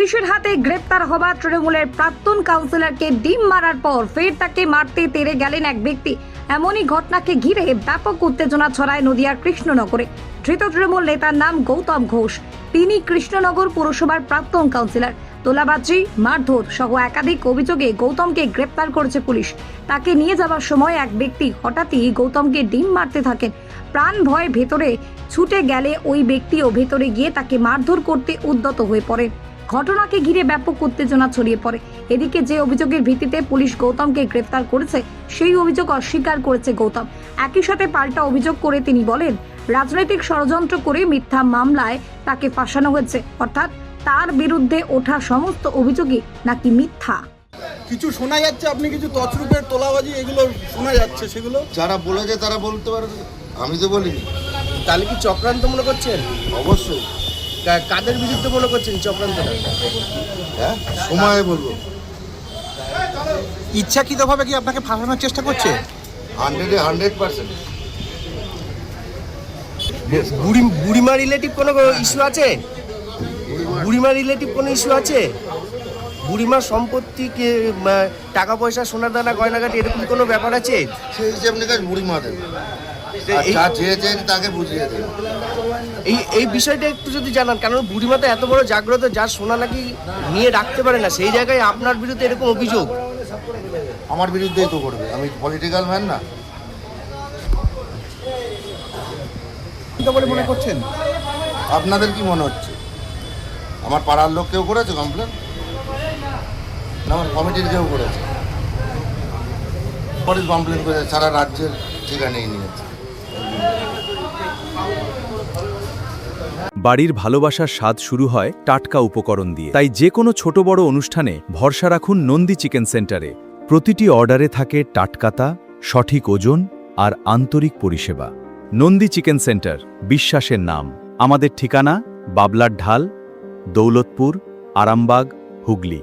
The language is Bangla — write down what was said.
পুলিশের হাতে গ্রেপ্তার হওয়া তৃণমূলের প্রাক্তন কাউন্সিলরকে ডিম মারার পর ফের তাকে মারতে তেড়ে গেলেন এক ব্যক্তি। এমনই ঘটনাকে ঘিরে ব্যাপক উত্তেজনা ছড়ায় নদিয়ার কৃষ্ণনগরে। ধৃত তৃণমূল নেতার নাম গৌতম ঘোষ। তিনি কৃষ্ণনগর পুরসভার প্রাক্তন কাউন্সিলর। তোলাবাজি, মারধর সহ একাধিক অভিযোগে গৌতমকে গ্রেপ্তার করেছে পুলিশ। তাকে নিয়ে যাওয়ার সময় এক ব্যক্তি হঠাৎই গৌতমকে ডিম মারতে থাকেন। প্রাণ ভয়ে ভেতরে ছুটে গেলে ওই ব্যক্তিও ভেতরে গিয়ে তাকে মারধর করতে উদ্যত হয়ে পড়ে। ঘটনাকে ঘিরে ব্যাপক উত্তেজনা ছড়িয়ে পড়ে। এদিকে যে অভিযোগের ভিত্তিতে পুলিশ গৌতমকে গ্রেফতার করেছে সেই অভিযোগ অস্বীকার করেছে গৌতম। একই সাথে পাল্টা অভিযোগ করে তিনি বলেন, রাজনৈতিক ষড়যন্ত্র করে মিথ্যা মামলায় তাকে ফাঁসানো হয়েছে, অর্থাৎ তার বিরুদ্ধে ওঠা সমস্ত অভিযোগই নাকি মিথ্যা। কিছু শোনা যাচ্ছে, আপনি কিছু তছরূপের তোলাবাজি এগুলো শোনা যাচ্ছে, সেগুলো যারা বলেছে তারা বলতে পারবে, আমি তো বলিনি। তাহলে কি চক্রান্ত মনে করছেন? অবশ্যই। কাদের বিরুদ্ধে মনে করছেন চক্রান্তটা? হ্যাঁ, সময় বলবো। ইচ্ছাকৃতভাবে কি আপনাকে ফাঁসানোর চেষ্টা করছে? 100% বুড়িমা রিলেটিভ কোনো ইস্যু আছে? বুড়িমা রিলেটিভ কোনো ইস্যু আছে? বুড়িমার সম্পত্তিকে টাকা পয়সা, সোনা দানা, গয়নাঘাটি এরকম কোনো ব্যাপার আছে? সেই হিসেব নিকাশ বুড়ি মা দেবে, আর যা চেয়েছেন তাকে বুঝিয়ে দেবে। এই বিষয়টা একটু যদি জানান, কারণ বুড়িমা তো এত বড় জাগ্রত, যার সোনা নাকি নিয়ে রাখতে পারে না, সেই জায়গায় আপনার বিরুদ্ধে এরকম অভিযোগ। আমার বিরুদ্ধেই তো করবে, আমি পলিটিক্যাল ম্যান না। বলে মনে করছেন? আপনাদের কি মনে হচ্ছে? আমার পাড়ার লোক কেউ করেছে কমপ্লেন? না আমার কমিটির কেউ করেছে? পরে কমপ্লেন করেছে, সারা রাজ্যের ঠিকানেই নিয়েছে। বাড়ির ভালোবাসার স্বাদ শুরু হয় টাটকা উপকরণ দিয়ে। তাই যে কোনো ছোট বড় অনুষ্ঠানে ভরসা রাখুন নন্দী চিকেন সেন্টারে। প্রতিটি অর্ডারে থাকে টাটকাতা, সঠিক ওজন আর আন্তরিক পরিষেবা। নন্দী চিকেন সেন্টার, বিশ্বাসের নাম। আমাদের ঠিকানা বাবলার ঢাল, দৌলতপুর, আরামবাগ, হুগলি।